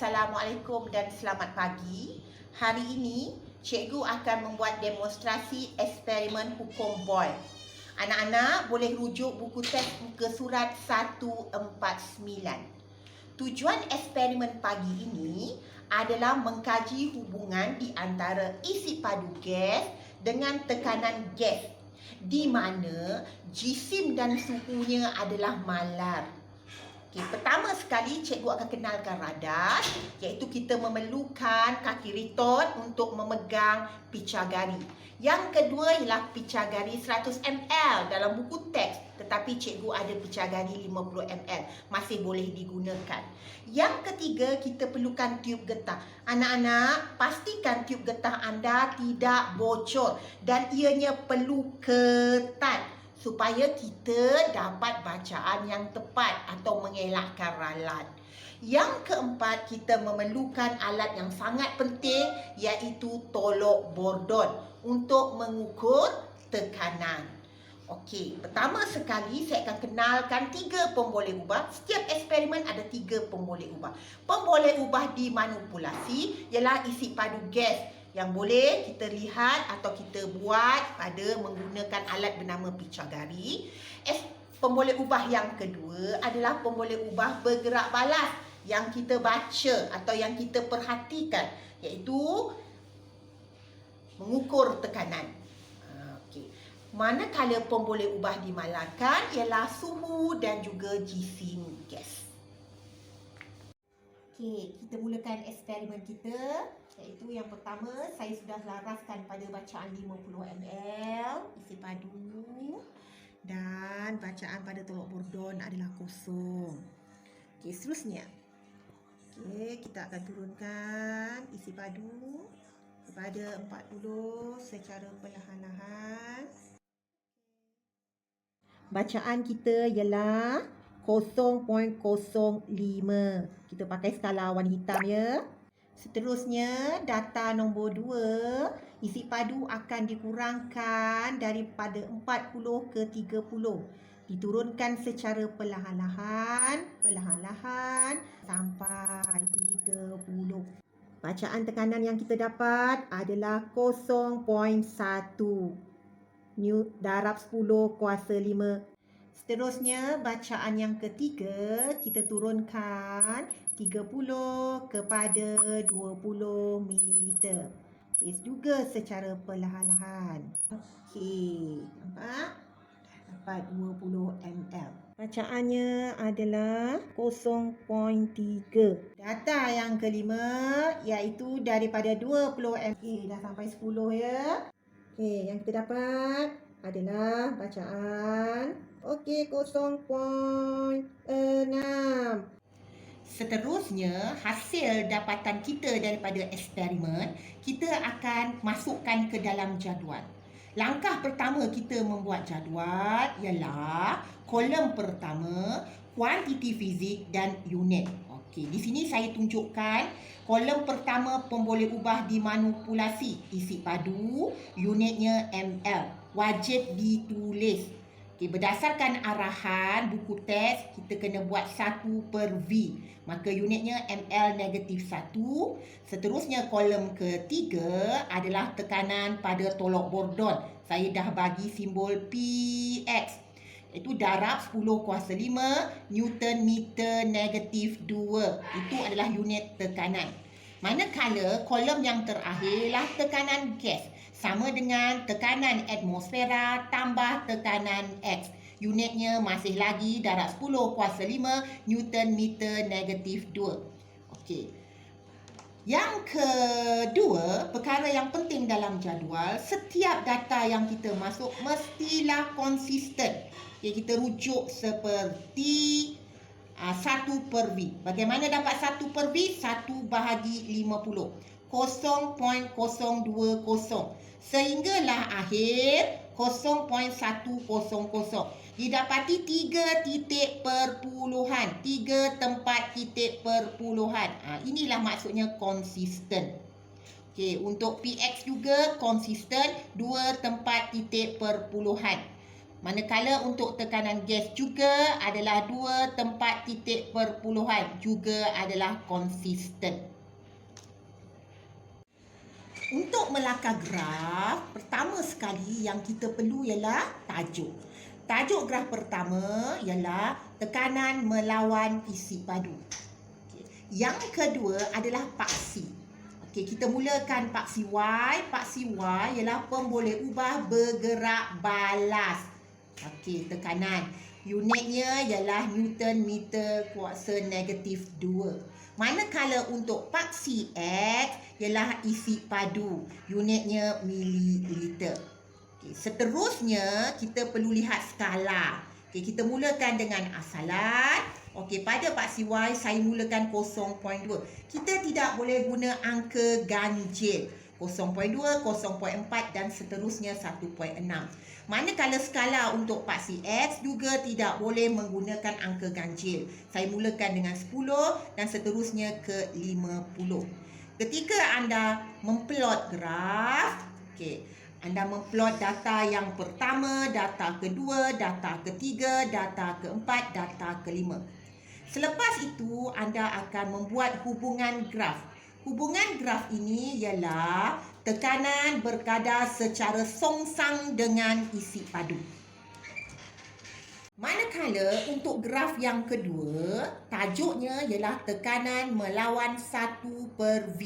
Assalamualaikum dan selamat pagi. Hari ini, cikgu akan membuat demonstrasi eksperimen hukum Boyle. Anak-anak boleh rujuk buku teks muka surat 149. Tujuan eksperimen pagi ini adalah mengkaji hubungan di antara isi padu gas dengan tekanan gas, di mana jisim dan suhunya adalah malar. Pertama sekali cikgu akan kenalkan radar, iaitu kita memerlukan kaki ritot untuk memegang picagari. Yang kedua ialah picagari 100 ml dalam buku teks, tetapi cikgu ada picagari 50 ml, masih boleh digunakan. Yang ketiga, kita perlukan tiub getah. Anak-anak, pastikan tiub getah anda tidak bocor dan ianya perlu ketat, supaya kita dapat bacaan yang tepat atau mengelakkan ralat. Yang keempat, kita memerlukan alat yang sangat penting, iaitu tolok bordon untuk mengukur tekanan. Okey, pertama sekali saya akan kenalkan 3 pemboleh ubah. Setiap eksperimen ada 3 pemboleh ubah. Pemboleh ubah dimanipulasi ialah isi padu gas yang boleh kita lihat atau kita buat pada menggunakan alat bernama picagari. Pemboleh ubah yang kedua adalah pemboleh ubah bergerak balas yang kita baca atau yang kita perhatikan, iaitu mengukur tekanan. Manakala pemboleh ubah dimalarkan ialah suhu dan juga jisim gas. Okey, kita mulakan eksperimen kita, iaitu yang pertama saya sudah laraskan pada bacaan 50 ml isi padu dan bacaan pada tolok bordon adalah kosong. Okey, seterusnya. Okey, kita akan turunkan isi padu kepada 40 secara perlahan-lahan. Bacaan kita ialah 0.05. Kita pakai skala warna hitam ya. Seterusnya, data nombor 2, isi padu akan dikurangkan daripada 40 ke 30. Diturunkan secara perlahan-lahan sampai 30. Bacaan tekanan yang kita dapat adalah 0.1. darab 10 kuasa 5. Seterusnya, bacaan yang ketiga, kita turunkan 30 kepada 20 ml. Okey, juga secara perlahan-lahan. Okey, nampak? Dapat 20 ml. Bacaannya adalah 0.3. Data yang kelima, iaitu daripada 20 ml. Okey, dah sampai 10 ya. Okey, yang kita dapat adalah bacaan 0.6. Seterusnya, hasil dapatan kita daripada eksperimen, kita akan masukkan ke dalam jadual. Langkah pertama kita membuat jadual ialah kolom pertama, kuantiti fizik dan unit. Okey, di sini saya tunjukkan kolom pertama pemboleh ubah dimanipulasi, isi padu, unitnya ml. Wajib ditulis. Okey, berdasarkan arahan buku teks, kita kena buat 1/V. Maka unitnya ml-1. Seterusnya, kolom ketiga adalah tekanan pada tolok bordon. Saya dah bagi simbol PX. Itu darab 10 kuasa 5 Newton meter negatif 2. Itu adalah unit tekanan. Manakala kolom yang terakhir ialah tekanan gas, sama dengan tekanan atmosfera tambah tekanan X. Unitnya masih lagi darab 10 kuasa 5 Newton meter negatif 2. Okey. Yang kedua, perkara yang penting dalam jadual, setiap data yang kita masuk mestilah konsisten. Okay, kita rujuk seperti 1/V. Bagaimana dapat 1/V? 1 bahagi 50. 0.020. Sehinggalah akhir 0.100. Didapati 3 titik perpuluhan. 3 tempat titik perpuluhan. Inilah maksudnya konsisten. Okey, untuk PX juga konsisten 2 tempat titik perpuluhan. Manakala untuk tekanan gas juga adalah 2 tempat titik perpuluhan, juga adalah konsisten. Untuk melakar graf, pertama sekali yang kita perlu ialah tajuk. Tajuk graf pertama ialah tekanan melawan isi padu. Yang kedua adalah paksi. Kita mulakan paksi Y. Paksi Y ialah pemboleh ubah bergerak balas. Tekanan. Unitnya ialah Newton meter kuasa negatif 2. Manakala untuk paksi X ialah isi padu. Unitnya mililiter. Seterusnya, kita perlu lihat skala. Kita mulakan dengan asalan. Pada paksi Y, saya mulakan 0.2. Kita tidak boleh guna angka ganjil. 0.2, 0.4 dan seterusnya 1.6. Manakala skala untuk paksi X juga tidak boleh menggunakan angka ganjil. Saya mulakan dengan 10 dan seterusnya ke 50. Ketika anda memplot graf, anda memplot data yang pertama, data kedua, data ketiga, data keempat, data kelima. Selepas itu, anda akan membuat hubungan graf. Hubungan graf ini ialah tekanan berkadar secara songsang dengan isi padu. Manakala untuk graf yang kedua, tajuknya ialah tekanan melawan 1/V,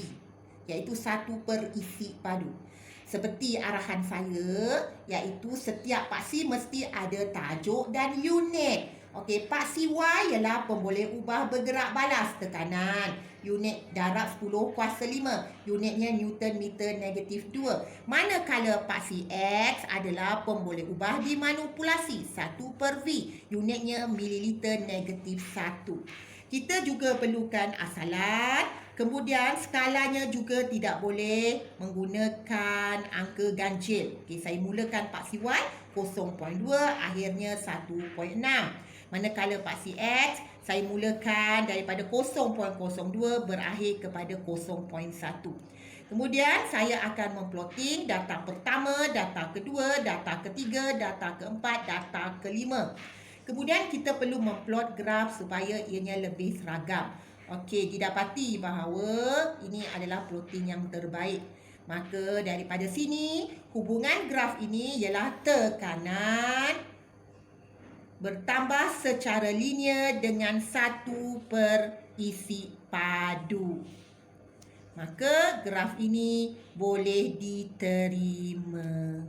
iaitu 1 per isi padu. Seperti arahan saya, iaitu setiap paksi mesti ada tajuk dan unit. Paksi Y ialah pemboleh ubah bergerak balas tekanan. Unit darab 10 kuasa 5. Unitnya Newton meter negatif 2. Manakala paksi X adalah pemboleh ubah dimanipulasi 1/V. Unitnya mililiter negatif 1. Kita juga perlukan asalan. Kemudian skalanya juga tidak boleh menggunakan angka ganjil. Saya mulakan paksi Y 0.2, akhirnya 1.6. Manakala paksi X, saya mulakan daripada 0.02 berakhir kepada 0.1. Kemudian saya akan memplotting data pertama, data kedua, data ketiga, data keempat, data kelima. Kemudian kita perlu memplot graf supaya ianya lebih seragam. Didapati bahawa ini adalah plotting yang terbaik. Maka daripada sini, hubungan graf ini ialah tekanan bertambah secara linear dengan 1 per isi padu. Maka graf ini boleh diterima.